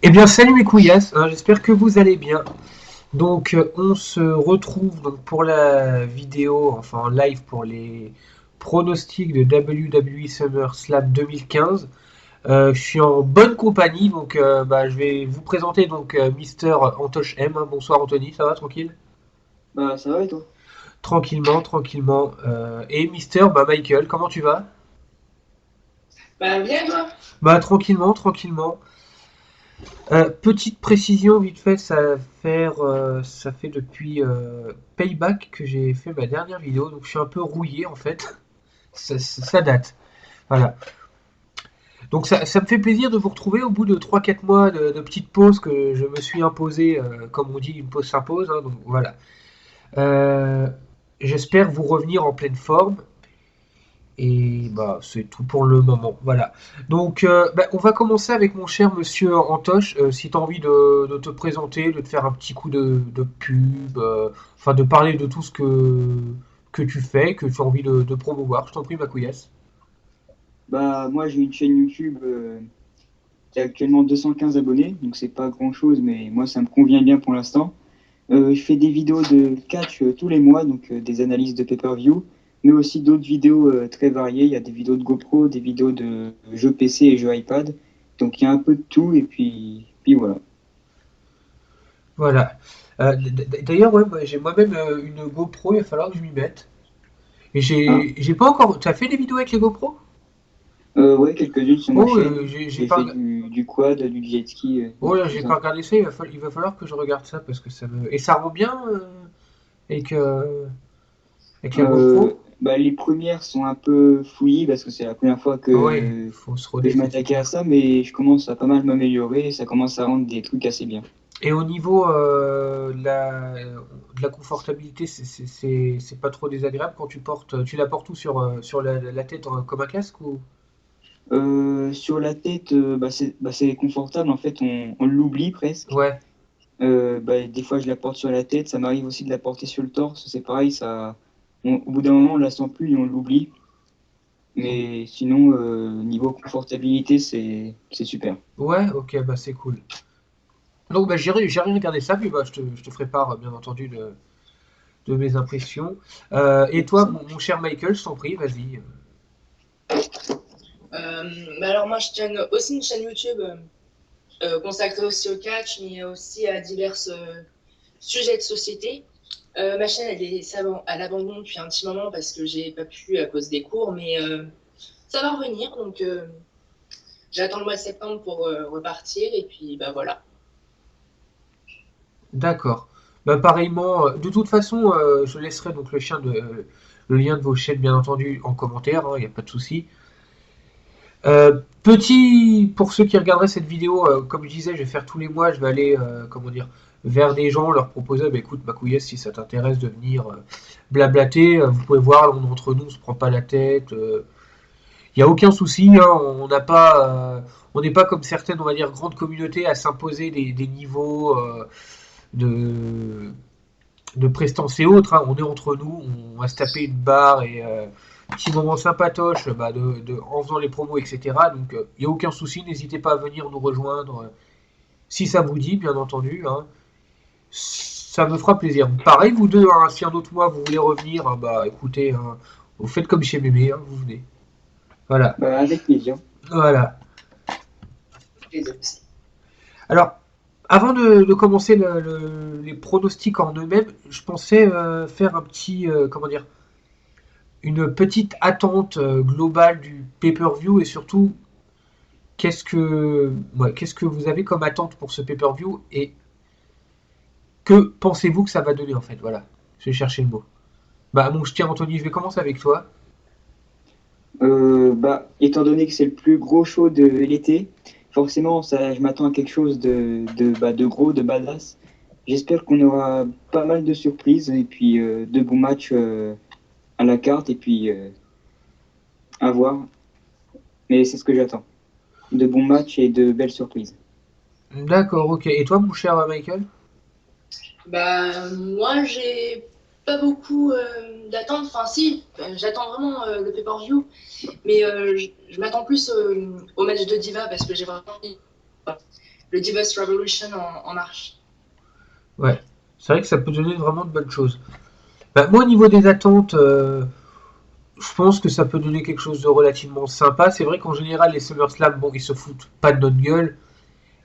Eh bien, salut mes couillasses, hein, j'espère que vous allez bien. Donc, on se retrouve donc pour la vidéo, enfin en live pour les pronostics de WWE SummerSlam 2015. Je suis en bonne compagnie, donc je vais vous présenter donc Mister Antoche M. Hein. Bonsoir Anthony, ça va tranquille? Bah ça va et toi? Tranquillement, tranquillement. Et Mister Michael, comment tu vas? Bah bien toi. Bah tranquillement, tranquillement. Petite précision vite fait, ça fait depuis Payback que j'ai fait ma dernière vidéo, donc je suis un peu rouillé en fait. Ça date. Voilà. Donc ça me fait plaisir de vous retrouver au bout de 3 4 mois de petite pause que je me suis imposé, comme on dit, une pause s'impose. Hein, donc voilà. Euh, J'espère vous revenir en pleine forme. Et bah c'est tout pour le moment. Voilà. Donc on va commencer avec mon cher monsieur Antoche. Si tu as envie de te présenter, de te faire un petit coup de pub, enfin de parler de tout ce que tu fais, que tu as envie de promouvoir, je t'en prie ma couillasse. Bah moi j'ai une chaîne YouTube qui a actuellement 215 abonnés, donc c'est pas grand-chose, mais moi ça me convient bien pour l'instant. Je fais des vidéos de catch tous les mois, donc des analyses de pay-per-view, mais aussi d'autres vidéos très variées. Il y a des vidéos de GoPro, des vidéos de jeux PC et jeux iPad, donc il y a un peu de tout et puis voilà. Voilà. D'ailleurs, ouais, j'ai moi-même une GoPro, il va falloir que je m'y mette. Et Ah, j'ai pas encore. Tu as fait des vidéos avec les GoPro? ouais, quelques-unes sur ma Oh, chaîne. j'ai J'ai pas. fait du quad, du jet ski, Oh là, tout j'ai pas ça. regardé ça, il va falloir que je regarde ça parce que ça me. Et ça rend bien avec, avec la GoPro? Bah, les premières sont un peu fouillis parce que c'est la première fois Ouais, faut se que je roder, c'est m'attaquais à clair. ça, mais je commence à pas mal m'améliorer et ça commence à rendre des trucs assez bien. Et au niveau de la confortabilité, c'est pas trop désagréable quand tu portes. Tu la portes où sur la tête comme un casque ou? Sur la tête, c'est confortable, en fait, on l'oublie presque. Ouais, Des fois, je la porte sur la tête, ça m'arrive aussi de la porter sur le torse, c'est pareil, au bout d'un moment, on la sent plus et on l'oublie. Mais sinon, niveau confortabilité, c'est super. ouais, ok, bah c'est cool. Donc bah j'irai regarder ça, puis bah je te ferai part, bien entendu, de mes impressions. Et toi, Ça mon marche. cher Michael, je t'en prie, vas-y. Alors moi, je tiens aussi une chaîne YouTube consacrée aussi au catch, mais aussi à divers sujets de société. Ma chaîne, elle est à l'abandon depuis un petit moment parce que j'ai pas pu à cause des cours, mais ça va revenir. Donc j'attends le mois de septembre pour repartir et puis bah voilà. D'accord. Bah pareillement, de toute façon, je laisserai donc le lien de vos chaînes, bien entendu, en commentaire, il n'y a pas de souci. Petit, pour ceux qui regarderaient cette vidéo, comme je disais, je vais faire tous les mois, je vais aller, comment dire, vers des gens, leur proposer, bah écoute, ma couillesse, si ça t'intéresse de venir blablater, vous pouvez voir, on, entre nous, on se prend pas la tête, il n'y a aucun souci, hein, on n'a pas, on n'est pas comme certaines, on va dire, grandes communautés à s'imposer des niveaux de, de prestance et autres, hein. On est entre nous, on va se taper une barre et petit moment sympatoche en faisant les promos, etc. Donc il n'y a aucun souci, n'hésitez pas à venir nous rejoindre si ça vous dit, bien entendu. Hein. Ça me fera plaisir. Pareil, vous deux, hein, si un autre mois vous voulez revenir, hein, bah écoutez, hein, vous faites comme chez Mémé, hein, vous venez. Voilà. Bah, avec plaisir. Voilà. Plaisir aussi. Alors, avant de commencer les pronostics en eux-mêmes, je pensais faire un petit, comment dire, une petite attente globale du pay-per-view et surtout qu'est-ce que vous avez comme attente pour ce pay-per-view et que pensez-vous que ça va donner en fait. Voilà, je vais chercher le mot. Bah mon cher Anthony, je vais commencer avec toi. Étant donné que c'est le plus gros show de l'été, forcément, je m'attends à quelque chose de gros, de badass. J'espère qu'on aura pas mal de surprises et puis de bons matchs à la carte et puis à voir. Mais c'est ce que j'attends. De bons matchs et de belles surprises. D'accord, ok. Et toi, mon cher Michael? Bah moi, j'ai pas beaucoup d'attentes. Enfin si, j'attends vraiment le pay-per-view, mais je m'attends plus au match de Diva parce que j'ai vraiment envie. le Divas Revolution en marche. Ouais, c'est vrai que ça peut donner vraiment de bonnes choses. Bah, moi, au niveau des attentes, je pense que ça peut donner quelque chose de relativement sympa. C'est vrai qu'en général, les SummerSlam, bon, ils se foutent pas de notre gueule.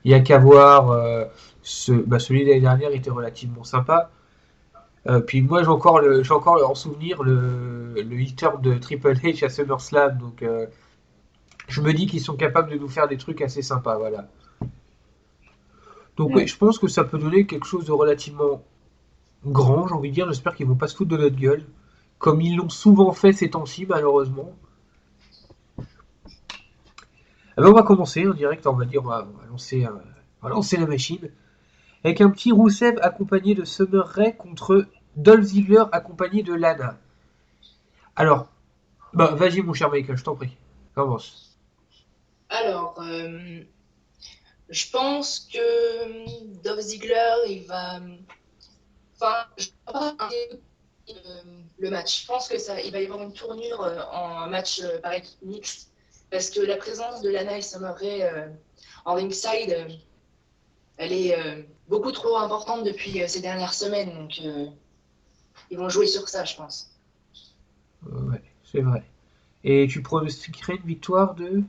Il y a qu'à voir. Celui de l'année dernière était relativement sympa. Puis moi, j'ai encore en souvenir le hit-turn de Triple H à SummerSlam. Donc, je me dis qu'ils sont capables de nous faire des trucs assez sympas. Voilà. Donc, oui, Ouais. je pense que ça peut donner quelque chose de relativement grand, j'ai envie de dire. J'espère qu'ils vont pas se foutre de notre gueule. Comme ils l'ont souvent fait ces temps-ci, malheureusement. Eh ben, on va commencer en direct, on va dire, on va lancer la machine. Avec un petit Rousseff accompagné de Summer Rae contre Dolph Ziggler accompagné de Lana. Alors, bah vas-y mon cher Michael, je t'en prie. Commence. Alors, je pense que Dolph Ziggler, il va. Enfin, je ne vais pas le match. Je pense que ça, il va y avoir une tournure en match par équipe mixte parce que la présence de Lana et Summer Rae en ringside, elle est beaucoup trop importante depuis ces dernières semaines. Donc, ils vont jouer sur ça, je pense. Ouais, c'est vrai. Et tu pronostiquerais une victoire de...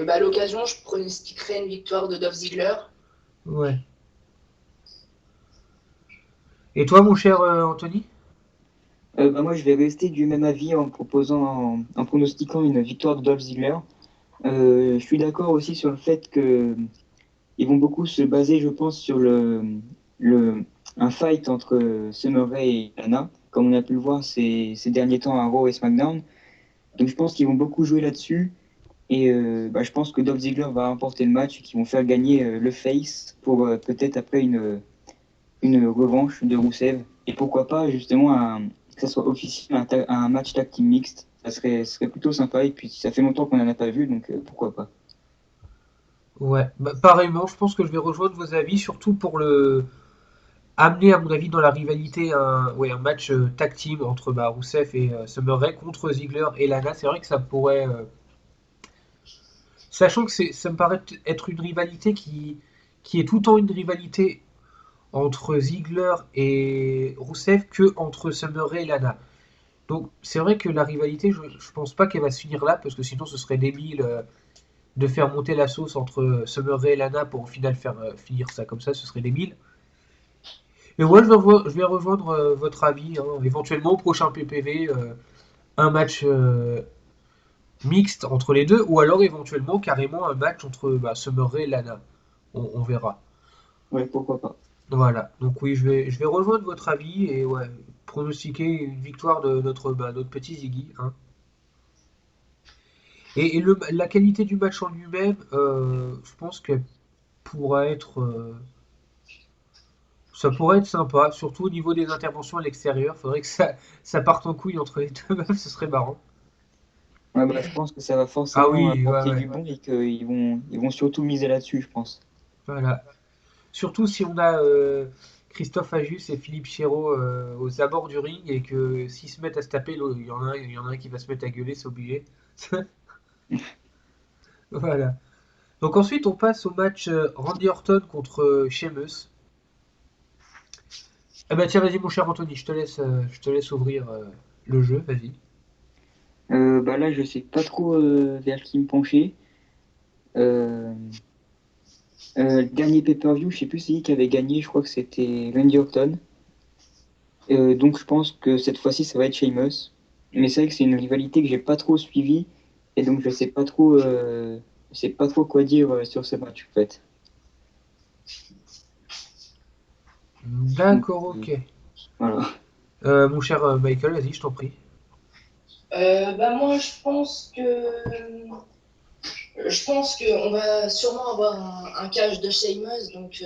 À l'occasion, je pronostiquerai une victoire de Dolph Ziggler. Ouais. Et toi mon cher Anthony? Moi, je vais rester du même avis en pronostiquant une victoire de Dolph Ziggler. Je suis d'accord aussi sur le fait que ils vont beaucoup se baser, je pense, sur un fight entre Summer Rae et Lana, comme on a pu le voir ces derniers temps à Raw et SmackDown. Donc je pense qu'ils vont beaucoup jouer là-dessus. Et je pense que Dolph Ziggler va remporter le match et qu'ils vont faire gagner le face pour peut-être après une revanche de Rusev. Et pourquoi pas justement que ça soit officiel un match tag team mixte. Ça serait plutôt sympa. Et puis ça fait longtemps qu'on n'en a pas vu, donc pourquoi pas. Ouais, bah, pareillement, je pense que je vais rejoindre vos avis, surtout pour le amener, à mon avis, dans la rivalité, un match tag team entre Rousseff et Summer Rae contre Ziggler et Lana. C'est vrai que ça pourrait, sachant que ça me paraît être une rivalité qui est tout le temps une rivalité entre Ziggler et Rousseff que entre Summer Rae et Lana. Donc c'est vrai que la rivalité, je pense pas qu'elle va se finir là, parce que sinon ce serait débile de faire monter la sauce entre Summer Rae et Lana pour au final faire finir ça comme ça, ce serait débile. Mais moi je vais rejoindre votre avis, hein, éventuellement au prochain PPV, un match mixte entre les deux, ou alors éventuellement carrément un match entre Summer Rae et Lana. On verra. Ouais, pourquoi pas. Voilà, donc oui, je vais rejoindre votre avis et ouais, pronostiquer une victoire de notre petit Ziggy, hein. Et la qualité du match en lui-même, je pense qu'elle pourra être, ça pourrait être sympa, surtout au niveau des interventions à l'extérieur. Faudrait que ça parte en couille entre les deux meufs, ce serait marrant. Ouais, je pense que ça va Ah forcément oui, ouais, apporter ouais, du bon et qu'ils vont surtout miser là-dessus, je pense. voilà. Surtout si on a Christophe Ajus et Philippe Chéreau aux abords du ring et que s'ils se mettent à se taper, il y en a un qui va se mettre à gueuler, c'est obligé. Voilà. Donc ensuite, on passe au match Randy Orton contre Sheamus. Eh ben tiens, vas-y mon cher Anthony, je te laisse ouvrir le jeu, vas-y. Là, je sais pas trop vers qui me pencher. Euh, le dernier pay-per-view, je sais plus c'est qui avait gagné, je crois que c'était Randy Orton. Donc je pense que cette fois-ci, ça va être Sheamus. Mais c'est vrai que c'est une rivalité que j'ai pas trop suivie. Et donc je sais pas trop quoi dire sur ce match, en fait. Donc, D'accord, ok. voilà. Mon cher Michael, vas-y, je t'en prie. Moi, je pense qu'on va sûrement avoir un catch de Sheamus, donc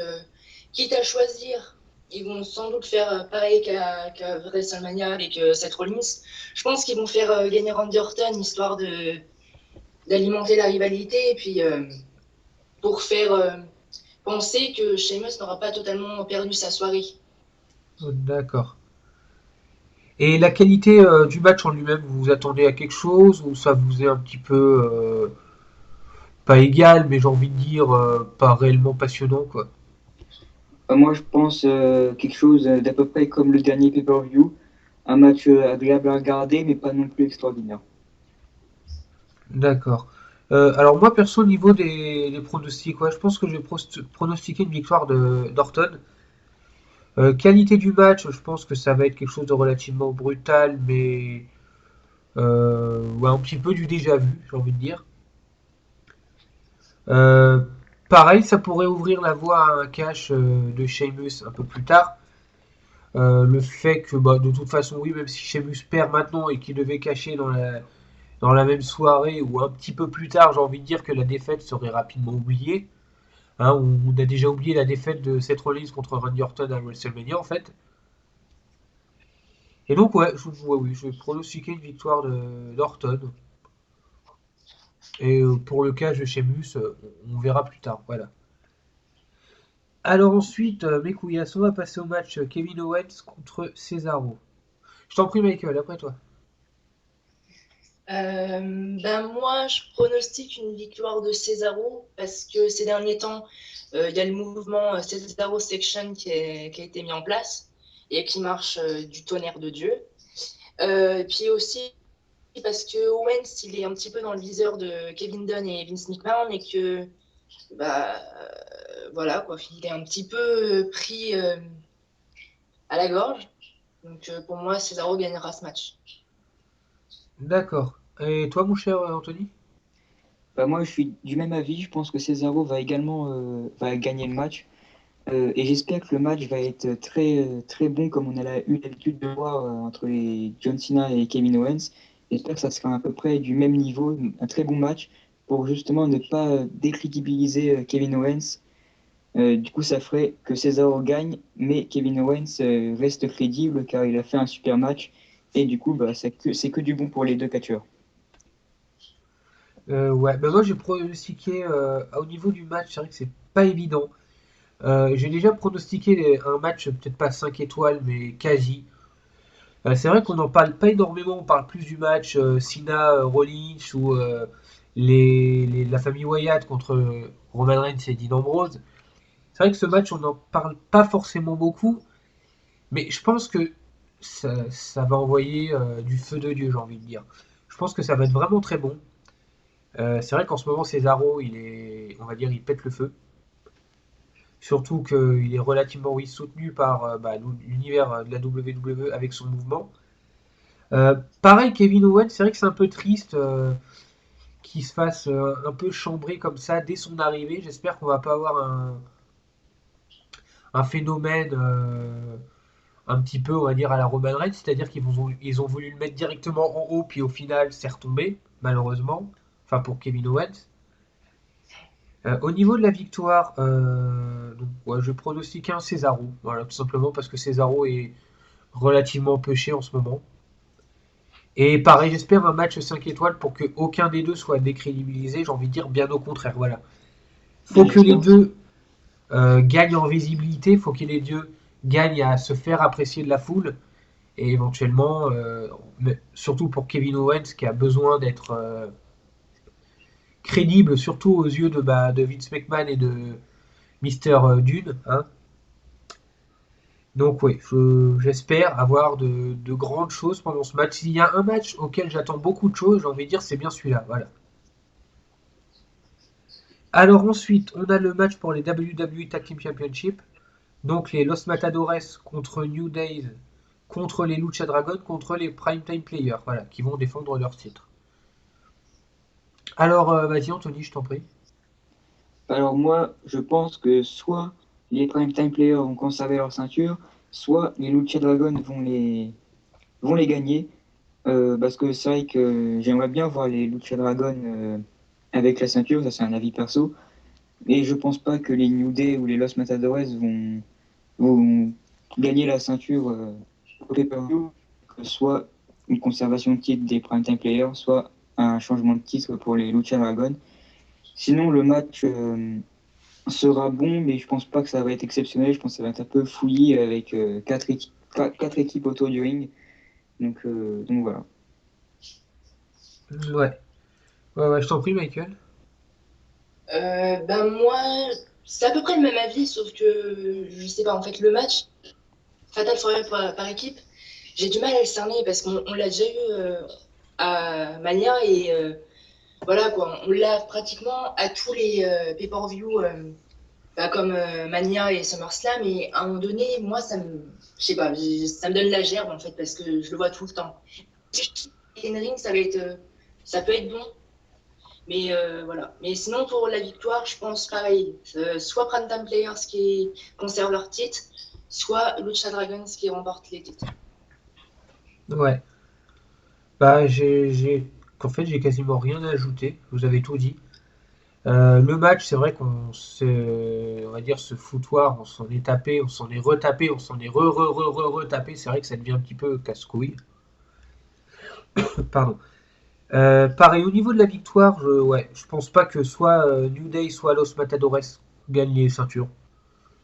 quitte à choisir, ils vont sans doute faire pareil qu'à WrestleMania avec Seth Rollins. Je pense qu'ils vont faire gagner Randy Orton histoire d'alimenter la rivalité et puis pour faire penser que Sheamus n'aura pas totalement perdu sa soirée. Oh, d'accord. Et la qualité du match en lui-même, vous vous attendez à quelque chose ou ça vous est un petit peu pas égal, mais j'ai envie de dire pas réellement passionnant, quoi. Moi, je pense quelque chose d'à peu près comme le dernier pay-per-view. Un match agréable à regarder, mais pas non plus extraordinaire. D'accord. Alors moi, perso, au niveau des pronostics, ouais, je pense que je vais pronostiquer une victoire d'Orton. Qualité du match, je pense que ça va être quelque chose de relativement brutal, mais ouais, un petit peu du déjà vu, j'ai envie de dire. Euh, Pareil, ça pourrait ouvrir la voie à un cash de Sheamus un peu plus tard. Le fait que, bah, de toute façon, oui, même si Sheamus perd maintenant et qu'il devait cacher dans la même soirée ou un petit peu plus tard, j'ai envie de dire que la défaite serait rapidement oubliée. Hein, on a déjà oublié la défaite de Seth Rollins contre Randy Orton à WrestleMania en fait. Et donc ouais, oui, je vais pronostiquer une victoire d'Orton. Et pour le cas de Sheamus, on verra plus tard. Voilà. Alors ensuite, mes couillasses, on va passer au match Kevin Owens contre Cesaro. Je t'en prie Michael, après toi. Ben moi, je pronostique une victoire de Cesaro parce que ces derniers temps, il y a le mouvement Cesaro Section qui a été mis en place et qui marche du tonnerre de Dieu. Et puis aussi parce que Owens, il est un petit peu dans le viseur de Kevin Dunn et Vince McMahon et que bah voilà quoi, il est un petit peu pris à la gorge. Donc pour moi, Cesaro gagnera ce match. D'accord. Et toi mon cher Anthony? Bah, moi, je suis du même avis. Je pense que Cesaro va également va gagner le match. Et j'espère que le match va être très bon comme on a eu l'habitude de voir entre les John Cena et Kevin Owens. J'espère que ça sera à peu près du même niveau, un très bon match pour justement ne pas décrédibiliser Kevin Owens. Du coup, ça ferait que Cesaro gagne, mais Kevin Owens reste crédible car il a fait un super match. Et du coup, bah, c'est que du bon pour les deux catcheurs. Ouais, bah moi j'ai pronostiqué au niveau du match, c'est vrai que c'est pas évident. J'ai déjà pronostiqué un match, peut-être pas 5 étoiles, mais quasi. C'est vrai qu'on n'en parle pas énormément, on parle plus du match Cena-Rollins ou la famille Wyatt contre Roman Reigns et Dean Ambrose. C'est vrai que ce match, on n'en parle pas forcément beaucoup, mais je pense que ça va envoyer du feu de Dieu, j'ai envie de dire. Je pense que ça va être vraiment très bon. C'est vrai qu'en ce moment, Cesaro, on va dire, il pète le feu. Surtout qu'il est relativement oui, soutenu par bah, l'univers de la WWE avec son mouvement. Pareil, Kevin Owens, c'est vrai que c'est un peu triste qu'il se fasse un peu chambrer comme ça dès son arrivée. J'espère qu'on va pas avoir un phénomène un petit peu, on va dire, à la Roman Reigns, c'est-à-dire ils ont voulu le mettre directement en haut, puis au final, c'est retombé, malheureusement. Enfin, pour Kevin Owens. Au niveau de la victoire, donc, ouais, je pronostique un Cesaro. Voilà, tout simplement parce que Cesaro est relativement pêché en ce moment. Et pareil, j'espère un match 5 étoiles pour que aucun des deux soit décrédibilisé. J'ai envie de dire bien au contraire. Voilà. Faut que les J'espère aussi. deux gagnent en visibilité. Faut que les deux gagnent à se faire apprécier de la foule. Et éventuellement, surtout pour Kevin Owens qui a besoin d'être crédible, surtout aux yeux de Vince McMahon et de Mister Dune. Hein. Donc oui, j'espère avoir de grandes choses pendant ce match. S'il y a un match auquel j'attends beaucoup de choses, j'ai envie de dire, c'est bien celui-là. Voilà. Alors ensuite, on a le match pour les WWE Tag Team Championship. Donc les Los Matadores contre New Days, contre les Lucha Dragons, contre les Primetime Players, voilà, qui vont défendre leur titre. Alors vas-y Anthony, je t'en prie. Alors moi, je pense que soit les Prime Time Players vont conserver leur ceinture, soit les Lucha Dragons vont les gagner. Parce que c'est vrai que j'aimerais bien voir les Lucha Dragons avec la ceinture, ça c'est un avis perso. Et je pense pas que les New Day ou les Los Matadores vont gagner la ceinture au pay-per-view, que soit une conservation de titre des Prime Time Players, soit un changement de titre pour les Lucha Dragons. Sinon, le match sera bon, mais je pense pas que ça va être exceptionnel. Je pense que ça va être un peu fouillis avec quatre équipes autour du ring. Donc voilà. Ouais. Ouais, ouais, je t'en prie Michael. Ben moi, c'est à peu près le même avis, sauf que je sais pas, en fait, le match Fatal Forever par équipe, j'ai du mal à le cerner parce qu'on l'a déjà eu à Mania et voilà quoi, on l'a pratiquement à tous les pay-per-view comme Mania et SummerSlam et à un moment donné, moi je sais pas, ça me donne la gerbe en fait parce que je le vois tout le temps. Ring, ça peut être bon, mais voilà. Mais sinon pour la victoire, je pense pareil, soit Primetime Players qui conservent leur titre, soit Lucha Dragons qui remportent les titres. Ouais. Bah, en fait, j'ai quasiment rien à ajouter. Vous avez tout dit. Le match, c'est vrai on va dire, ce foutoir, on s'en est tapé, on s'en est retapé, on s'en est retapé. C'est vrai que ça devient un petit peu casse-couille. Pardon. Pareil, au niveau de la victoire, ouais, je pense pas que soit New Day, soit Los Matadores gagnent les ceintures.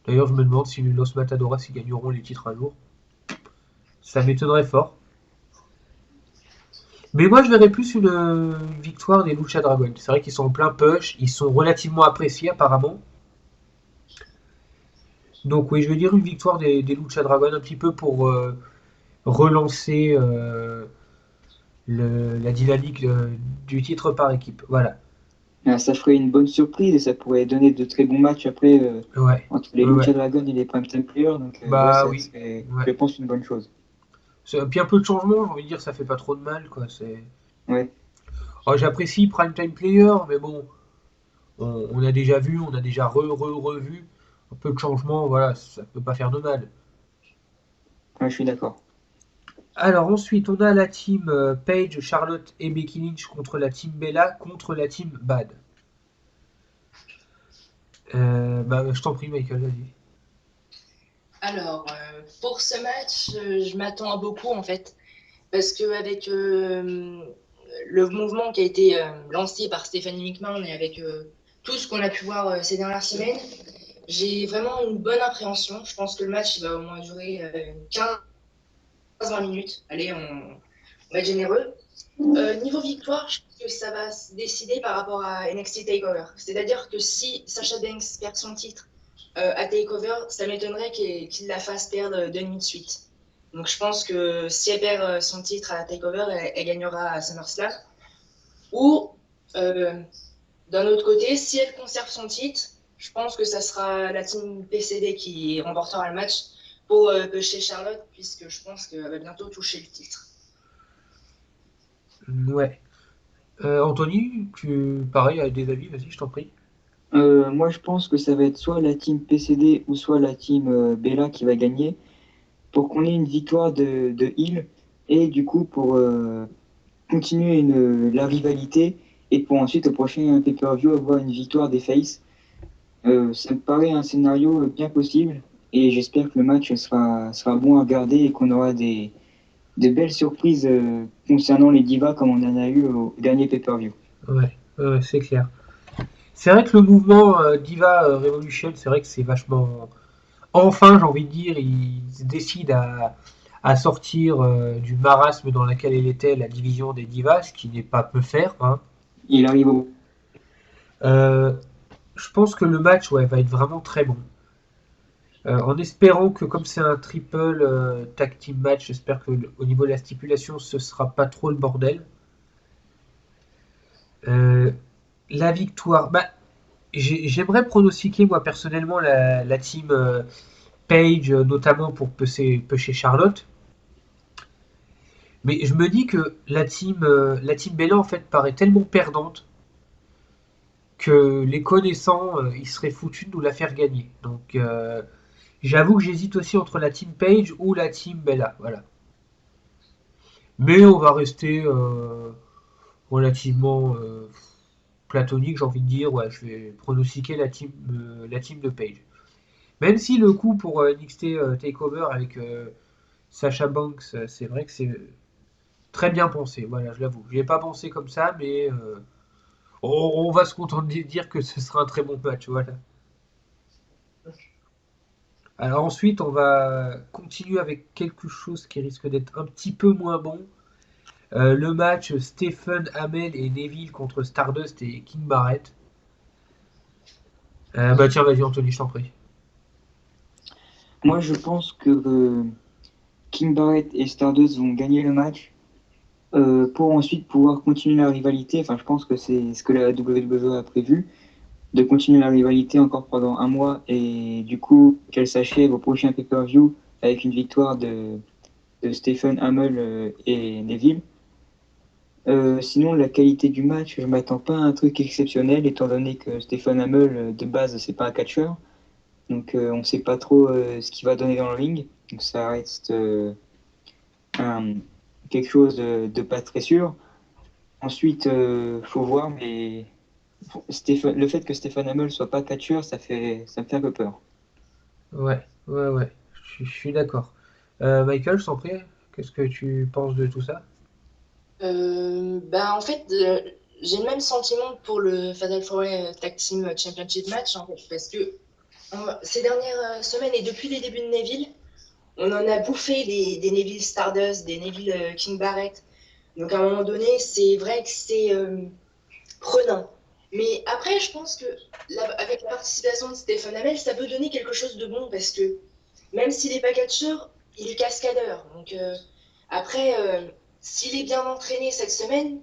D'ailleurs, je me demande si Los Matadores ils gagneront les titres un jour. Ça m'étonnerait fort. Mais moi, je verrais plus une victoire des Lucha Dragons. C'est vrai qu'ils sont en plein push, ils sont relativement appréciés apparemment. Donc oui, je vais dire une victoire des Lucha Dragons un petit peu pour relancer la dynamique du titre par équipe. Voilà. Ça ferait une bonne surprise et ça pourrait donner de très bons matchs après Ouais. entre les Ouais, ouais. Lucha Dragons et les Primetime Players. Donc, ouais, Bah ça oui. serait, Ouais. je pense, une bonne chose. Puis un peu de changement, j'ai envie de dire, ça fait pas trop de mal, quoi. Ouais. Oh, j'apprécie Primetime Player, mais bon, on a déjà vu, on a déjà revu. Un peu de changement, voilà, ça peut pas faire de mal. Ouais, je suis d'accord. Alors ensuite, on a la team Paige, Charlotte et Becky Lynch contre la team Bella, contre la team Bad. Bah, je t'en prie, Michael, vas-y. Alors, pour ce match, je m'attends à beaucoup en fait, parce qu'avec le mouvement qui a été lancé par Stephanie McMahon et avec tout ce qu'on a pu voir ces dernières semaines, j'ai vraiment une bonne appréhension. Je pense que le match il va au moins durer 15-20 minutes. Allez, on va être généreux. Niveau victoire, je pense que ça va se décider par rapport à NXT TakeOver. C'est-à-dire que si Sasha Banks perd son titre à TakeOver, ça m'étonnerait qu'il la fasse perdre 2 nuits de suite. Donc je pense que si elle perd son titre à TakeOver, elle gagnera à SummerSlam. Ou d'un autre côté, si elle conserve son titre, je pense que ça sera la team PCD qui remportera le match pour pêcher Charlotte, puisque je pense qu'elle va bientôt toucher le titre. Ouais. Anthony, pareil, a des avis, vas-y, je t'en prie. Moi, je pense que ça va être soit la team PCD ou soit la team Bella qui va gagner pour qu'on ait une victoire de Hill et du coup pour continuer la rivalité et pour ensuite au prochain pay-per-view avoir une victoire des Face. Ça me paraît un scénario bien possible et j'espère que le match sera bon à regarder et qu'on aura de belles surprises concernant les divas comme on en a eu au dernier pay-per-view. Ouais, ouais, c'est clair. C'est vrai que le mouvement Diva Revolution, c'est vrai que c'est vachement. Enfin, j'ai envie de dire, ils décident à sortir du marasme dans lequel elle était la division des divas, ce qui n'est pas peu faire, hein. Il arrive au... Euh, je pense que le match, ouais, va être vraiment très bon. En espérant que comme c'est un triple tag team match, j'espère que au niveau de la stipulation, ce sera pas trop le bordel. Euh, la victoire, bah, j'aimerais pronostiquer moi personnellement la team Page, notamment pour pêcher Charlotte. Mais je me dis que la team Bella en fait paraît tellement perdante que les connaissants, ils seraient foutus de nous la faire gagner. Donc j'avoue que j'hésite aussi entre la team Page ou la team Bella. Voilà. Mais on va rester relativement platonique, j'ai envie de dire. Ouais, je vais pronostiquer la team de Page. Même si le coup pour NXT Takeover avec Sasha Banks, c'est vrai que c'est très bien pensé. Voilà, je l'avoue. Je n'y ai pas pensé comme ça, mais on va se contenter de dire que ce sera un très bon match. Voilà. Alors ensuite, on va continuer avec quelque chose qui risque d'être un petit peu moins bon. Le match Stephen Amell et Neville contre Stardust et King Barrett. Bah tiens, vas-y Anthony, je t'en prie. Moi, je pense que King Barrett et Stardust vont gagner le match pour ensuite pouvoir continuer la rivalité. Enfin, je pense que c'est ce que la WWE a prévu, de continuer la rivalité encore pendant un mois et du coup qu'elle s'achève au prochain pay-per-view avec une victoire de Stephen Amell et Neville. Sinon, la qualité du match, je m'attends pas à un truc exceptionnel, étant donné que Stephen Amell, de base, c'est pas un catcheur. Donc, on sait pas trop ce qu'il va donner dans le ring. Donc, ça reste un- quelque chose de pas très sûr. Ensuite, faut voir, mais le fait que Stephen Amell soit pas catcheur, ça me fait un peu peur. Ouais, ouais, ouais, je suis d'accord. Michael, je t'en prie, qu'est-ce que tu penses de tout ça? Bah, en fait, j'ai le même sentiment pour le Fatal 4 Tag Team Championship match, en fait, parce que ces dernières semaines et depuis les débuts de Neville, on en a bouffé des Neville Stardust, des Neville King Barrett. Donc à un moment donné, c'est vrai que c'est prenant. Mais après, je pense que avec la participation de Stéphane Hamel, ça peut donner quelque chose de bon parce que même s'il n'est pas catcheur, il est cascadeur. Donc après, s'il est bien entraîné cette semaine,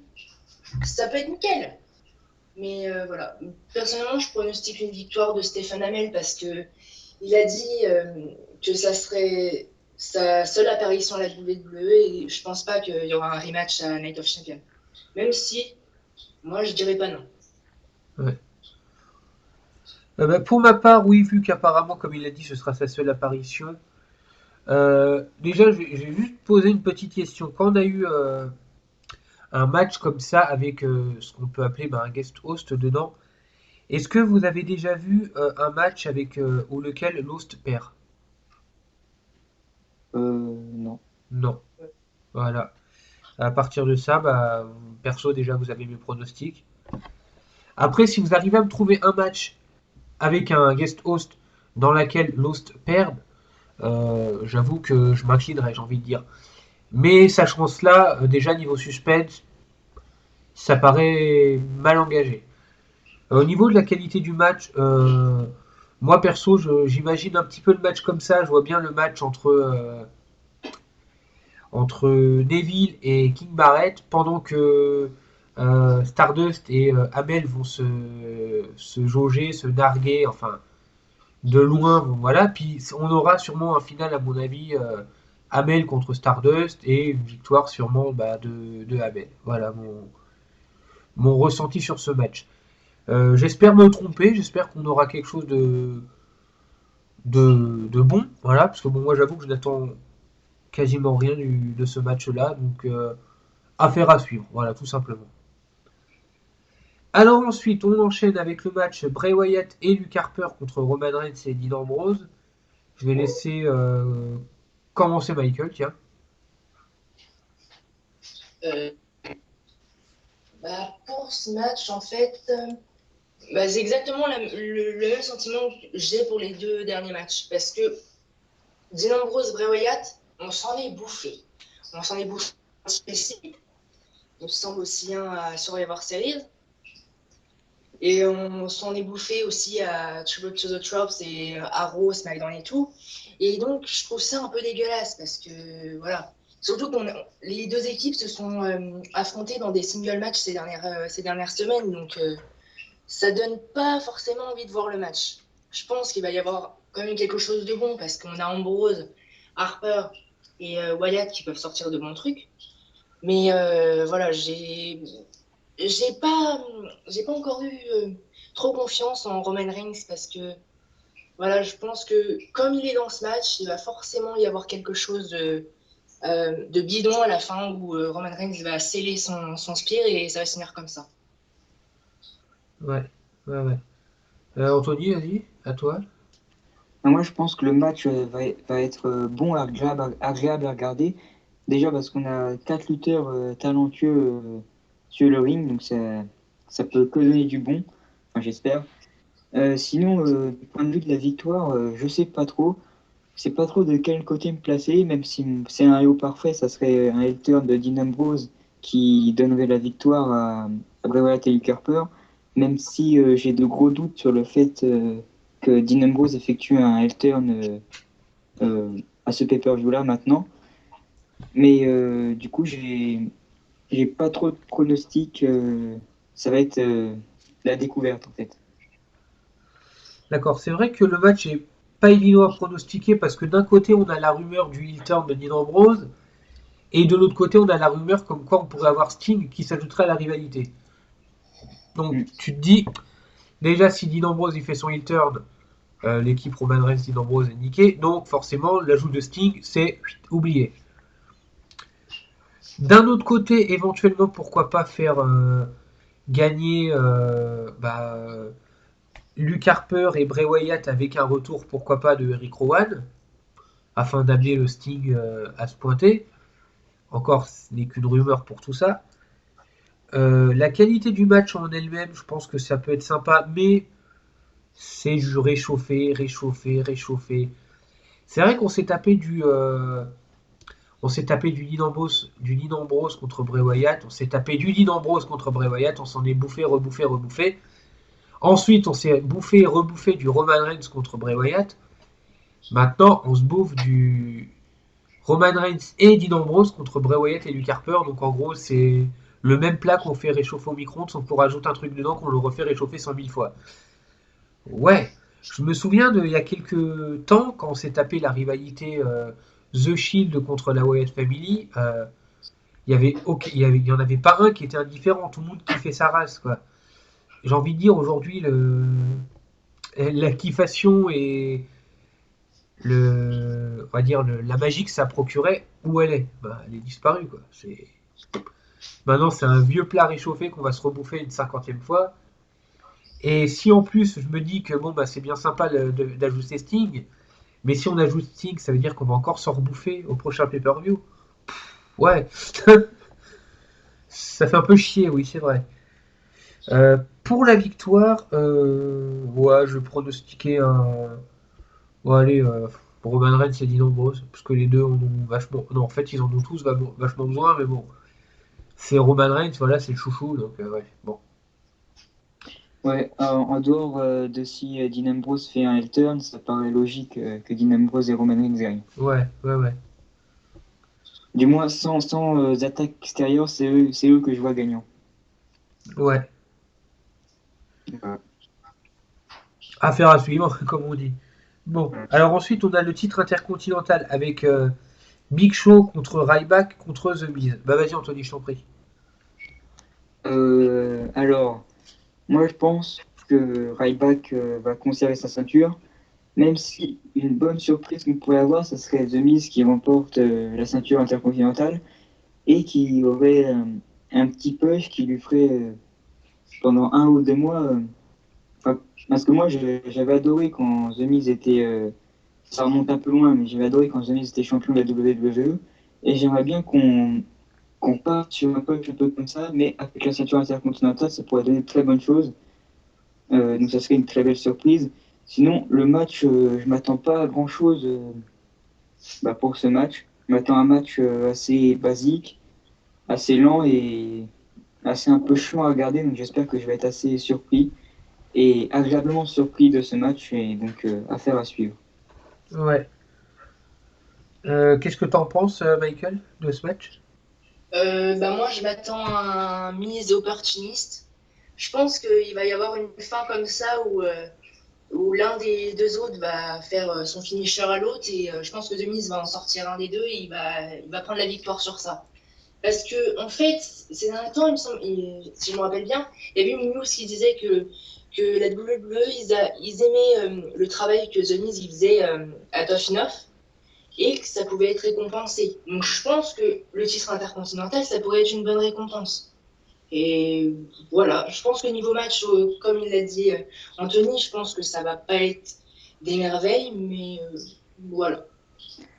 ça peut être nickel. Mais voilà, personnellement, je pronostique une victoire de Stéphane Hamel parce que il a dit que ça serait sa seule apparition à la WWE et je pense pas qu'il y aura un rematch à Night of Champions. Même si, moi, je dirais pas non. Ouais. Bah, pour ma part, oui, vu qu'apparemment, comme il a dit, ce sera sa seule apparition. Déjà, je vais juste poser une petite question. Quand on a eu un match comme ça avec ce qu'on peut appeler bah, un guest host dedans, est-ce que vous avez déjà vu un match avec ou lequel l'host perd? Non. Non. Voilà. À partir de ça, bah, perso, déjà, vous avez mes pronostics. Après, si vous arrivez à me trouver un match avec un guest host dans lequel l'host perd, j'avoue que je m'inclinerais, j'ai envie de dire. Mais sachant cela, déjà niveau suspense, ça paraît mal engagé. Au niveau de la qualité du match, moi perso, j'imagine un petit peu le match comme ça. Je vois bien le match entre Neville et King Barrett pendant que Stardust et Amel vont se jauger, se narguer, enfin de loin, bon, voilà. Puis on aura sûrement un final, à mon avis, Amel contre Stardust et une victoire sûrement bah, de Amel. Voilà mon ressenti sur ce match. J'espère me tromper, j'espère qu'on aura quelque chose de bon, voilà, parce que bon, moi j'avoue que je n'attends quasiment rien de ce match-là, donc affaire à suivre, voilà, tout simplement. Alors ensuite, on enchaîne avec le match Bray Wyatt et Luke Harper contre Roman Reigns et Dean Ambrose. Je vais laisser commencer Michael, tiens. Euh, pour ce match, en fait, c'est exactement le même sentiment que j'ai pour les deux derniers matchs. Parce que Dean Ambrose, Bray Wyatt, on s'en est bouffé. On s'en est bouffé ici. Il me semble aussi un à Survivor Series. Et on s'en est bouffé aussi à Tribute to the Troops et à Raw, SmackDown et tout. Et donc, je trouve ça un peu dégueulasse parce que, voilà. Surtout que les deux équipes se sont affrontées dans des single matchs ces dernières semaines. Donc, ça donne pas forcément envie de voir le match. Je pense qu'il va y avoir quand même quelque chose de bon parce qu'on a Ambrose, Harper et Wyatt qui peuvent sortir de bons trucs. Mais voilà, j'ai pas, j'ai pas encore eu trop confiance en Roman Reigns parce que voilà, je pense que comme il est dans ce match, il va forcément y avoir quelque chose de bidon à la fin où Roman Reigns va sceller son spear et ça va se finir comme ça. Ouais, ouais, ouais. Anthony, vas-y, à toi. Moi, je pense que le match va être bon, agréable à regarder. Déjà parce qu'on a quatre lutteurs talentueux sur le ring, donc ça peut que donner du bon, enfin, j'espère. Sinon, du point de vue de la victoire, je sais pas trop. Je sais pas trop de quel côté me placer, même si c'est un héros parfait, ça serait un heel turn de Dean Ambrose qui donnerait la victoire à Bray Wyatt et Luke Harper. même si j'ai de gros doutes sur le fait que Dean Ambrose effectue un heel turn à ce pay-per-view-là maintenant. Mais du coup, j'ai pas trop de pronostics. Ça va être la découverte en fait. D'accord, c'est vrai que le match est pas évident à pronostiquer parce que d'un côté on a la rumeur du heel turn de Dean Ambrose et de l'autre côté on a la rumeur comme quoi on pourrait avoir Sting qui s'ajouterait à la rivalité. Donc Mm. tu te dis, déjà si Dean Ambrose il fait son heel turn, l'équipe Roman Reigns Dean Ambrose est niquée, donc forcément l'ajout de Sting c'est oublié. D'un autre côté, éventuellement pourquoi pas faire gagner Luke Harper et Bray Wyatt avec un retour pourquoi pas de Eric Rowan afin d'amener le Sting à se pointer. Encore, ce n'est qu'une rumeur pour tout ça. La qualité du match en elle-même, je pense que ça peut être sympa, mais c'est du réchauffé, réchauffé, réchauffé. C'est vrai qu'on s'est tapé du Dean Ambrose contre Bray Wyatt, on s'est tapé du Dean Ambrose contre Bray Wyatt, on s'en est bouffé, rebouffé, rebouffé. Ensuite, on s'est bouffé et rebouffé du Roman Reigns contre Bray Wyatt. Maintenant, on se bouffe du Roman Reigns et Dean Ambrose contre Bray Wyatt et Luke Harper. Donc en gros, c'est le même plat qu'on fait réchauffer au micro-ondes, sauf qu'on rajoute un truc dedans qu'on le refait réchauffer 100 000 fois. Ouais, je me souviens il y a quelques temps, quand on s'est tapé la rivalité The Shield contre la Wyatt Family, il y en avait pas un qui était indifférent, tout le monde kiffait sa race, quoi. J'ai envie de dire aujourd'hui, la kiffation et on va dire la magie que ça procurait, où elle est? Bah, elle est disparue, quoi. Maintenant, c'est un vieux plat réchauffé qu'on va se rebouffer une 50e fois. Et si en plus, je me dis que bon, bah, c'est bien sympa d'ajouter Sting, mais si on ajoute Sting, ça veut dire qu'on va encore se rebouffer au prochain pay-per-view. Ouais, ça fait un peu chier, oui, c'est vrai. Pour la victoire, ouais, je pronostiquais un. Bon, allez, pour Roman Reigns et Dean Ambrose, parce que les deux en ont vachement. Non, en fait, ils en ont tous vachement besoin, mais bon. C'est Roman Reigns, voilà, c'est le chouchou, donc ouais, bon. Ouais, en dehors de si Dean Ambrose fait un heel turn, ça paraît logique que Dean Ambrose et Roman Reigns gagnent. Ouais, ouais, ouais. Du moins, sans attaque extérieure, c'est eux que je vois gagnants. Ouais. Voilà. Affaire à suivre, comme on dit. Bon, alors ensuite, on a le titre intercontinental avec Big Show contre Ryback contre The Miz. Bah vas-y, Anthony, je t'en prie. Alors, moi je pense que Ryback va conserver sa ceinture, même si une bonne surprise qu'on pourrait avoir, ce serait The Miz qui remporte la ceinture intercontinentale et qui aurait un petit push qui lui ferait pendant 1 ou 2 mois. Enfin, parce que moi j'avais adoré quand The Miz était. Ça remonte un peu loin, mais j'avais adoré quand The Miz était champion de la WWE et j'aimerais bien qu'on parte sur un push un peu comme ça, mais avec la ceinture intercontinentale, ça pourrait donner de très bonnes choses. Donc ça serait une très belle surprise. Sinon, le match, je m'attends pas à grand-chose pour ce match. Je m'attends à un match assez basique, assez lent et assez un peu chiant à regarder. Donc j'espère que je vais être assez surpris et agréablement surpris de ce match et donc affaire à suivre. Ouais. Qu'est-ce que t'en penses, Michael, de ce match? Moi, je m'attends à un mise opportuniste. Je pense qu'il va y avoir une fin comme ça où l'un des deux autres va faire son finisher à l'autre et je pense que Demise va en sortir un des deux et il va prendre la victoire sur ça. Parce que, en fait, ces derniers temps, il me semble, si je me rappelle bien, il y avait une news qui disait que la WWE, ils aimaient le travail que The Miz il faisait à Tough Enough et que ça pouvait être récompensé. Donc je pense que le titre intercontinental, ça pourrait être une bonne récompense. Et voilà, je pense que niveau match, comme il l'a dit Anthony, je pense que ça va pas être des merveilles, mais voilà.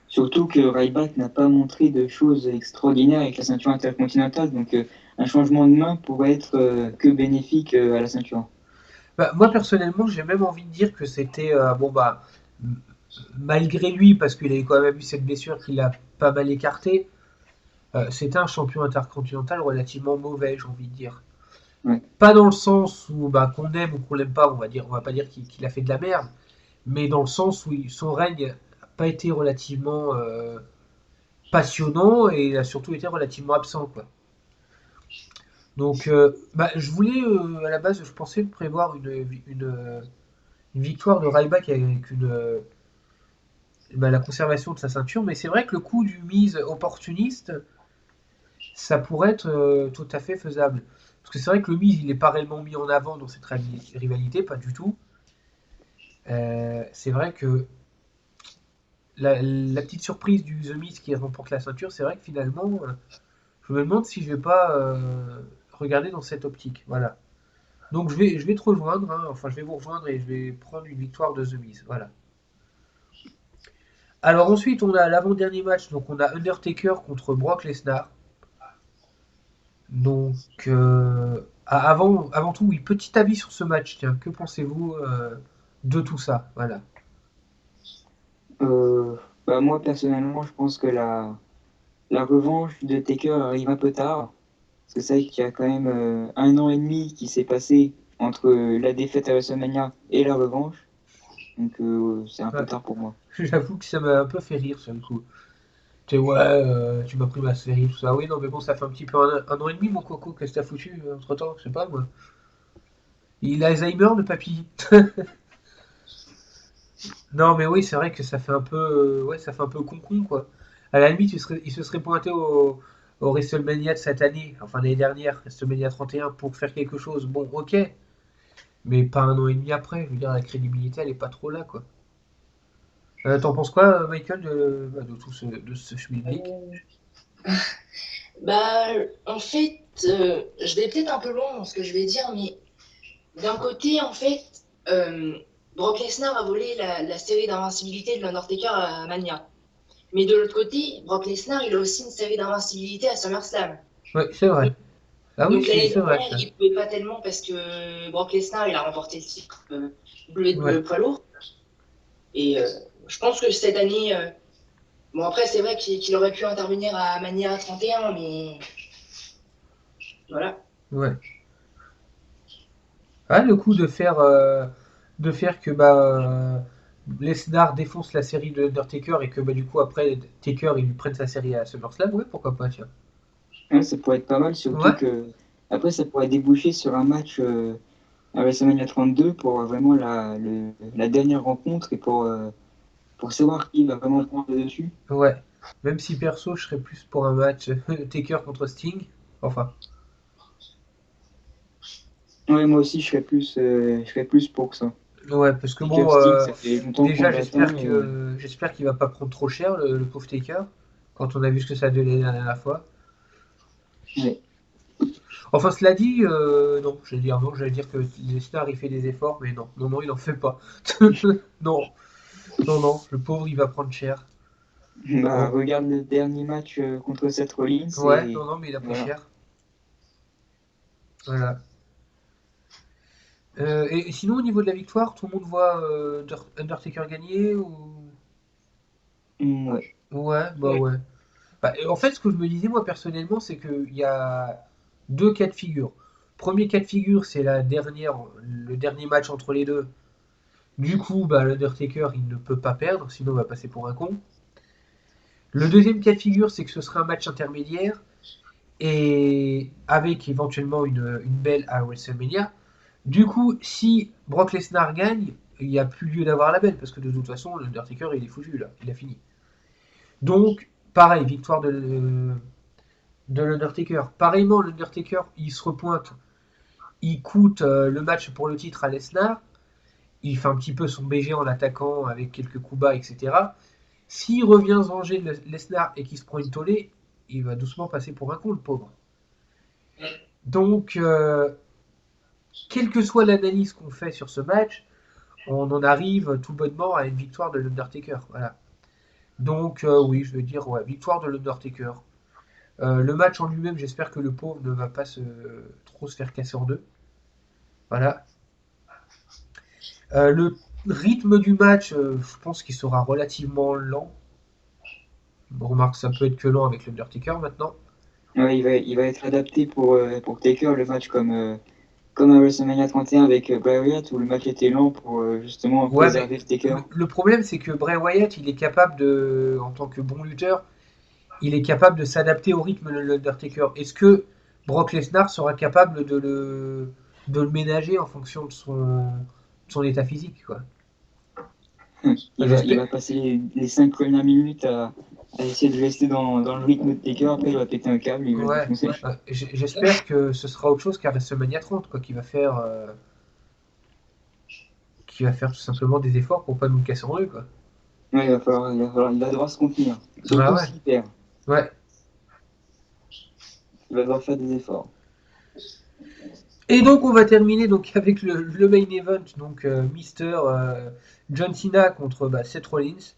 Surtout que Ryback n'a pas montré de choses extraordinaires avec la ceinture intercontinentale, donc un changement de main pourrait être que bénéfique à la ceinture. Bah, moi, personnellement, j'ai même envie de dire que c'était, bon, bah, malgré lui, parce qu'il avait quand même eu cette blessure qui l'a pas mal écarté, c'était un champion intercontinental relativement mauvais, j'ai envie de dire. Ouais. Pas dans le sens où bah, qu'on aime ou qu'on l'aime pas, on va pas dire qu'il a fait de la merde, mais dans le sens où son règne n'a pas été relativement passionnant et il a surtout été relativement absent, quoi. Donc, bah, je voulais, à la base, je pensais prévoir une victoire de Ryback avec bah, la conservation de sa ceinture, mais c'est vrai que le coup du mise opportuniste, ça pourrait être tout à fait faisable. Parce que c'est vrai que le mise, il n'est pas réellement mis en avant dans cette rivalité, pas du tout. C'est vrai que la petite surprise du The Miz qui remporte la ceinture, c'est vrai que finalement, je me demande si je vais pas regarder dans cette optique. Voilà. Donc je vais te rejoindre, hein. Enfin je vais vous rejoindre et je vais prendre une victoire de The Miz. Voilà. Alors ensuite, on a l'avant-dernier match, donc on a Undertaker contre Brock Lesnar. Donc avant tout, oui, petit avis sur ce match. Tiens, que pensez-vous de tout ça? Voilà. Euh, Bah, moi, personnellement, je pense que la revanche de Taker arrive un peu tard. Parce que c'est vrai qu'il y a quand même 1 an et demi qui s'est passé entre la défaite à WrestleMania et la revanche. Donc, c'est un peu Ouais. tard pour moi. J'avoue que ça m'a un peu fait rire sur le coup. Tu sais, ouais, tu m'as pris ma série, tout ça. Oui, non, mais bon, ça fait un petit peu un an et demi, mon coco. Qu'est-ce que t'as foutu entre temps? Je sais pas, moi. Il a Alzheimer, le papy. Non, mais oui, c'est vrai que ça fait un peu, ouais, ça fait un peu con-con, quoi. À la limite, il se serait pointé au WrestleMania de cette année, enfin l'année dernière, WrestleMania 31, pour faire quelque chose. Bon, ok, mais pas un an et demi après. Je veux dire, la crédibilité, elle est pas trop là, quoi. T'en penses quoi, Michael, bah, de ce schmilblick? Bah, en fait, je vais peut-être un peu loin dans ce que je vais dire, mais d'un côté, en fait, euh, Brock Lesnar a volé la série d'invincibilité de l'Undertaker à Mania. Mais de l'autre côté, Brock Lesnar, il a aussi une série d'invincibilité à SummerSlam. Oui, c'est vrai. Ah oui, Donc l'année c'est vrai, dernière, ça. il pouvait pas tellement parce que Brock Lesnar, il a remporté le titre Ouais. poids lourd. Et je pense que cette année, bon après c'est vrai qu'il aurait pu intervenir à Mania 31, mais voilà. Ouais. Ah, le coup de faire que bah, Lesnar défonce la série de Undertaker et que bah, du coup après Taker il lui prenne sa série à SummerSlam, ouais, pourquoi pas, tiens. Ouais, ça pourrait être pas mal, surtout Ouais, que après, ça pourrait déboucher sur un match à WrestleMania 32 pour vraiment la dernière rencontre et pour savoir qui va vraiment prendre le dessus. ouais. Même si perso je serais plus pour un match Taker contre Sting. Enfin, Ouais, moi aussi, je serais plus pour ça. ouais, parce que Taker bon, Sting, ça fait longtemps qu'on déjà l'attend. j'espère qu'il va pas prendre trop cher le pauvre Taker quand on a vu ce que ça a donné la dernière fois. Ouais. Enfin, cela dit, non, j'allais dire que Lesnar il fait des efforts, mais non, non, non, il en fait pas. Non, non, non, le pauvre il va prendre cher. Bah, Bon, regarde le dernier match contre Seth Rollins ouais, non, et non, mais il a pris voilà. cher. Voilà. Et sinon, au niveau de la victoire, tout le monde voit Undertaker gagner ou... Ouais. Ouais, bah Ouais. ouais. Bah, et en fait, ce que je me disais moi personnellement, c'est qu'il y a deux cas de figure. Premier cas de figure, c'est le dernier match entre les deux. Du coup, bah, l'Undertaker, il ne peut pas perdre, sinon il va passer pour un con. Le deuxième cas de figure, c'est que ce serait un match intermédiaire et avec éventuellement une belle à WrestleMania. Du coup, si Brock Lesnar gagne, il n'y a plus lieu d'avoir la belle parce que de toute façon, l'Undertaker il est foutu là, il a fini. Donc, pareil, victoire de l'Undertaker. Pareillement, l'Undertaker il se repointe, il coûte le match pour le titre à Lesnar, il fait un petit peu son BG en l'attaquant avec quelques coups bas, etc. S'il revient se venger de Lesnar et qu'il se prend une tollée, il va doucement passer pour un con, le pauvre. Donc, quelle que soit l'analyse qu'on fait sur ce match, on en arrive tout bonnement à une victoire de l'Undertaker. Voilà. Donc, oui, je veux dire, ouais, victoire de l'Undertaker. Le match en lui-même, j'espère que le pauvre ne va pas trop se faire casser en deux. Voilà. Le rythme du match, je pense qu'il sera relativement lent. On remarque que ça peut être que lent avec l'Undertaker maintenant. Ouais, il va être adapté pour Taker, le match comme à WrestleMania 31 avec Bray Wyatt où le match était lent pour justement Ouais, mais préserver le Taker. le problème, c'est que Bray Wyatt, il est capable de, en tant que bon lutteur, il est capable de s'adapter au rythme de l'Undertaker. Est-ce que Brock Lesnar sera capable de le ménager en fonction de son état physique, quoi? Il J'espère. va passer les 5 premières minutes à essayer de rester dans le rythme de Taker, après il va péter un câble, il va le Ouais, défoncer. j'espère que ce sera autre chose qu'à WrestleMania 30, quoi, qui va faire tout simplement des efforts pour pas nous casser en deux, quoi. Ouais, il va devoir se contenir. Ah Surtout ouais, s'il perd, ouais. il va devoir faire des efforts. Et donc on va terminer donc avec le main event, donc Mister John Cena contre Seth Rollins,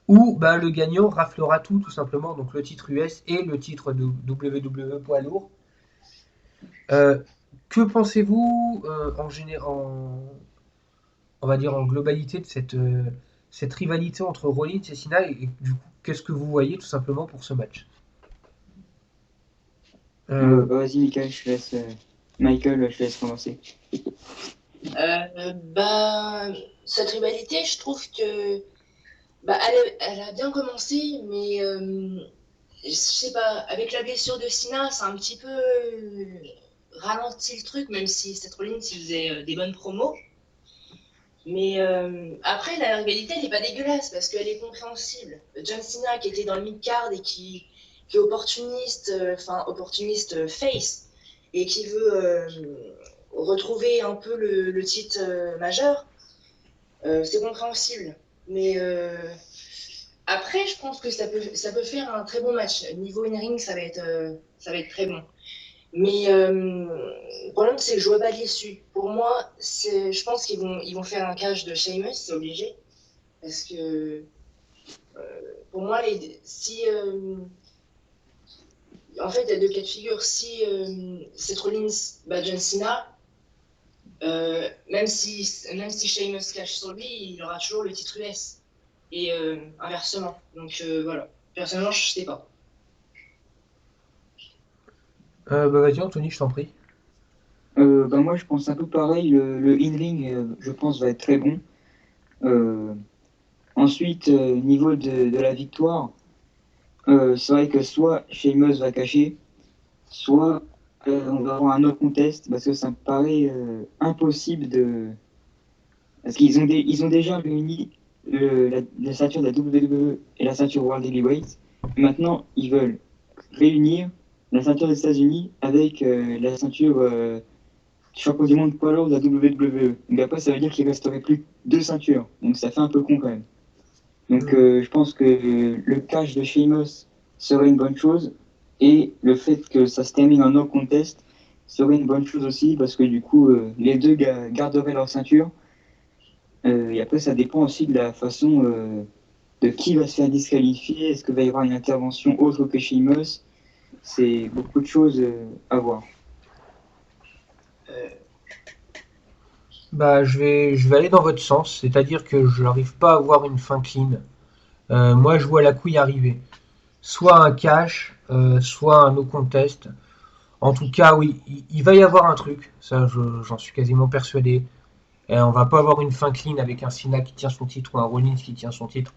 où le gagnant raflera tout simplement, donc le titre US et le titre de WWE poids lourd. Euh, que pensez-vous on va dire en globalité de cette rivalité entre Rollins et Cena, et du coup, qu'est-ce que vous voyez tout simplement pour ce match? Euh, Vas-y, Michael, je te laisse commencer. Cette rivalité, je trouve que elle a bien commencé, mais je sais pas, avec la blessure de Sina, c'est un petit peu ralenti le truc, même si Seth Rollins il faisait des bonnes promos. Mais après, la rivalité, elle n'est pas dégueulasse parce qu'elle est compréhensible. John Cena qui était dans le mid-card et qui est opportuniste, opportuniste face, et qui veut retrouver un peu le titre majeur, c'est compréhensible. Mais après, je pense que ça peut faire un très bon match. Niveau in-ring, ça va être très bon. Mais le problème, c'est que je vois pas l'issue. Pour moi, je pense ils vont faire un catch de Sheamus, c'est obligé. Parce que pour moi, en fait, il y a deux cas de figure. Si Seth Rollins bat John Cena, même si Sheamus cache sur lui, il aura toujours le titre US. Et inversement. Donc voilà. Personnellement, je sais pas. vas-y Anthony, je t'en prie. Moi, je pense un peu pareil. Le in-ring, je pense, va être très bon. Euh, Ensuite, niveau de la victoire, c'est vrai que soit Sheamus va cacher, soit on va avoir un autre contest, parce que ça me paraît impossible de. Parce ils ont déjà réuni la ceinture de la WWE et la ceinture World Heavyweight. Maintenant, ils veulent réunir la ceinture des États-Unis avec la ceinture champion du monde poids lourd de la WWE. Donc après, ça veut dire qu'il resterait plus que deux ceintures. Donc ça fait un peu con quand même. Donc je pense que le cash de Sheamus serait une bonne chose et le fait que ça se termine en no contest serait une bonne chose aussi parce que du coup les deux garderaient leur ceinture. Et après ça dépend aussi de la façon de qui va se faire disqualifier. Est-ce qu'il va y avoir une intervention autre que Sheamus? C'est beaucoup de choses à voir. Euh, Je vais aller dans votre sens, c'est-à-dire que je n'arrive pas à voir une fin clean. Moi, je vois la couille arriver. Soit un cash, soit un no contest. En tout cas, oui, il va y avoir un truc. Ça, j'en suis quasiment persuadé. Et on va pas avoir une fin clean avec un Cena qui tient son titre ou un Rollins qui tient son titre.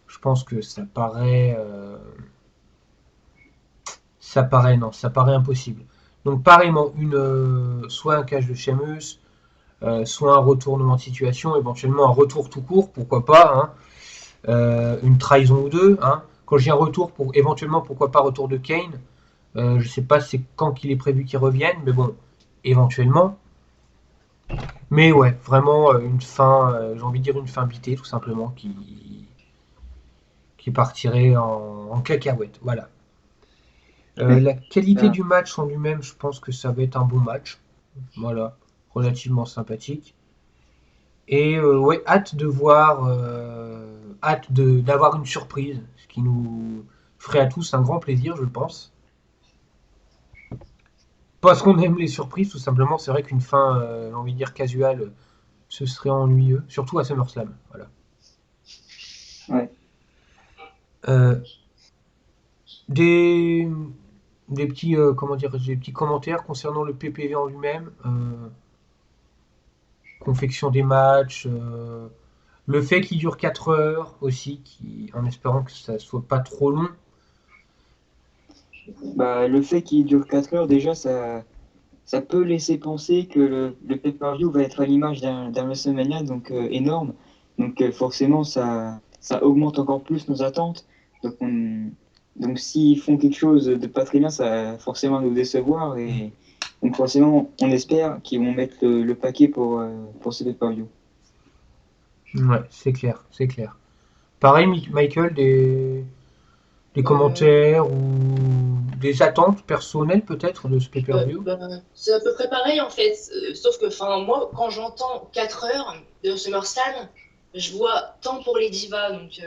Je pense que ça paraît impossible. Donc pareillement, soit un cash de Sheamus, soit un retournement de situation, éventuellement un retour tout court, pourquoi pas, hein, une trahison ou deux. Hein. Quand j'ai un retour, éventuellement, pourquoi pas retour de Kane. Je sais pas c'est quand qu'il est prévu qu'il revienne, mais bon, éventuellement. Mais ouais, vraiment une fin, j'ai envie de dire une fin bitée, tout simplement, qui partirait en cacahuète. Voilà. Ouais. La qualité Ah, du match en lui-même, je pense que ça va être un bon match. Voilà, relativement sympathique. Et ouais, hâte d'avoir une surprise, ce qui nous ferait à tous un grand plaisir, je pense. Parce qu'on aime les surprises, tout simplement. C'est vrai qu'une fin, j'ai envie de dire casual, ce serait ennuyeux, surtout à SummerSlam. Voilà. ouais. Euh, des des petits, comment dire, des petits commentaires concernant le PPV en lui-même, confection des matchs, le fait qu'il dure 4 heures aussi, en espérant que ça soit pas trop long. Bah, le fait qu'il dure 4 heures, déjà, ça peut laisser penser que le pay-per-view va être à l'image d'un WrestleMania, donc énorme. Donc forcément, ça augmente encore plus nos attentes. Donc, donc s'ils font quelque chose de pas très bien, ça va forcément nous décevoir. Et donc forcément, on espère qu'ils vont mettre le paquet pour ce pay-per-view. Ouais, c'est clair, c'est clair. Pareil, Michael, des Euh, commentaires ou des attentes personnelles peut-être de ce pay-per-view? c'est à peu près pareil en fait, sauf que moi, quand j'entends 4 heures de SummerSlam, je vois tant pour les divas, donc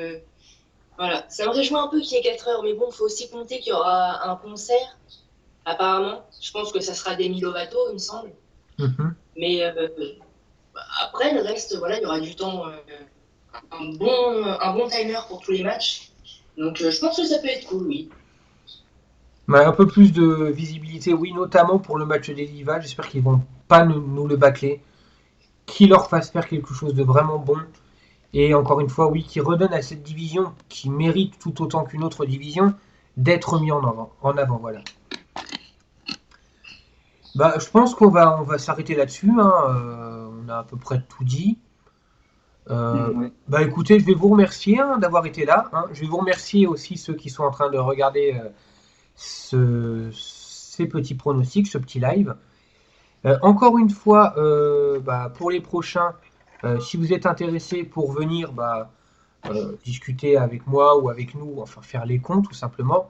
voilà. Ça me réjouit un peu qu'il y ait 4 heures, mais bon, il faut aussi compter qu'il y aura un concert, apparemment. Je pense que ça sera Demi Lovato, il me semble. Mhm. Mais après, le reste, voilà, il y aura du temps, un bon timer pour tous les matchs. Donc je pense que ça peut être cool, oui. Ouais, un peu plus de visibilité, oui, notamment pour le match des divas. J'espère qu'ils vont pas nous le bâcler, qu'ils leur fassent faire quelque chose de vraiment bon. Et encore une fois, oui, qui redonne à cette division, qui mérite tout autant qu'une autre division, d'être mis en avant. En avant, voilà. Bah, je pense qu'on va s'arrêter là-dessus, hein. On a à peu près tout dit. Ouais. Bah écoutez, je vais vous remercier, hein, d'avoir été là, hein. Je vais vous remercier aussi ceux qui sont en train de regarder ces petits pronostics, ce petit live. Encore une fois, bah, pour les prochains, si vous êtes intéressés pour venir bah, discuter avec moi ou avec nous, enfin faire les comptes tout simplement,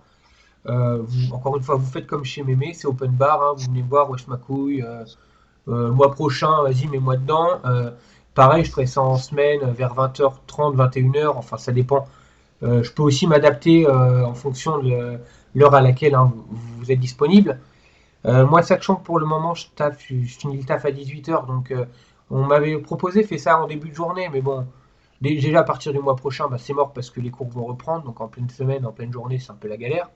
encore une fois, vous faites comme chez Mémé, c'est open bar, hein, vous venez voir Wesh ma couille, mois prochain, vas-y, mets-moi dedans. Pareil, je ferai ça en semaine vers 20h30, 21h, enfin ça dépend. Je peux aussi m'adapter en fonction de l'heure à laquelle hein, vous êtes disponible. Moi, sachant que pour le moment, je finis le taf à 18h, donc on m'avait proposé, fait ça en début de journée, mais bon, déjà à partir du mois prochain, bah, c'est mort parce que les cours vont reprendre, donc en pleine semaine, en pleine journée, c'est un peu la galère.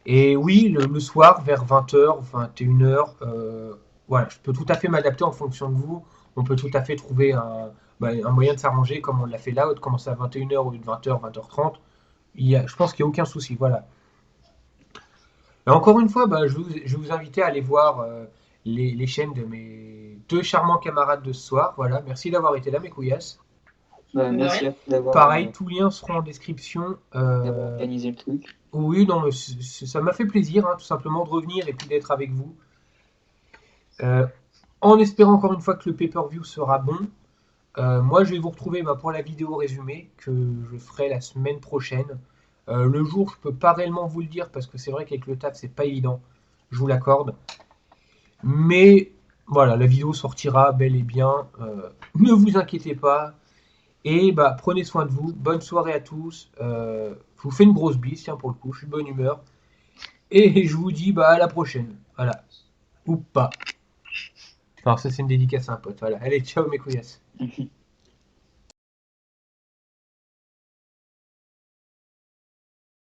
Et oui, le soir, vers 20h, 21h, voilà, je peux tout à fait m'adapter en fonction de vous. On peut tout à fait trouver un moyen de s'arranger comme on l'a fait là, de commencer à 21h au lieu de 20h, 20h30. Je pense qu'il n'y a aucun souci, voilà. Et encore une fois, bah, je vais vous inviter à aller voir les chaînes de mes deux charmants camarades de ce soir. Voilà, merci d'avoir été là, mes couillasses. Bah, De merci rien. à vous d'avoir Pareil, tous les liens seront en description. d'avoir organisé le truc. Oui, non, mais ça m'a fait plaisir, hein, tout simplement, de revenir et puis d'être avec vous. Euh, En espérant encore une fois que le pay-per-view sera bon. Moi, je vais vous retrouver bah, pour la vidéo résumée que je ferai la semaine prochaine. Le jour, je peux pas réellement vous le dire parce que c'est vrai qu'avec le taf, c'est pas évident. Je vous l'accorde. Mais voilà, la vidéo sortira bel et bien. Ne vous inquiétez pas. Et bah, prenez soin de vous. Bonne soirée à tous. Je vous fais une grosse bise, tiens, pour le coup. Je suis de bonne humeur. Et je vous dis bah, à la prochaine. Voilà. Ou pas. Alors ça, c'est une dédicace à un pote. Voilà. Allez, ciao mes couillasses.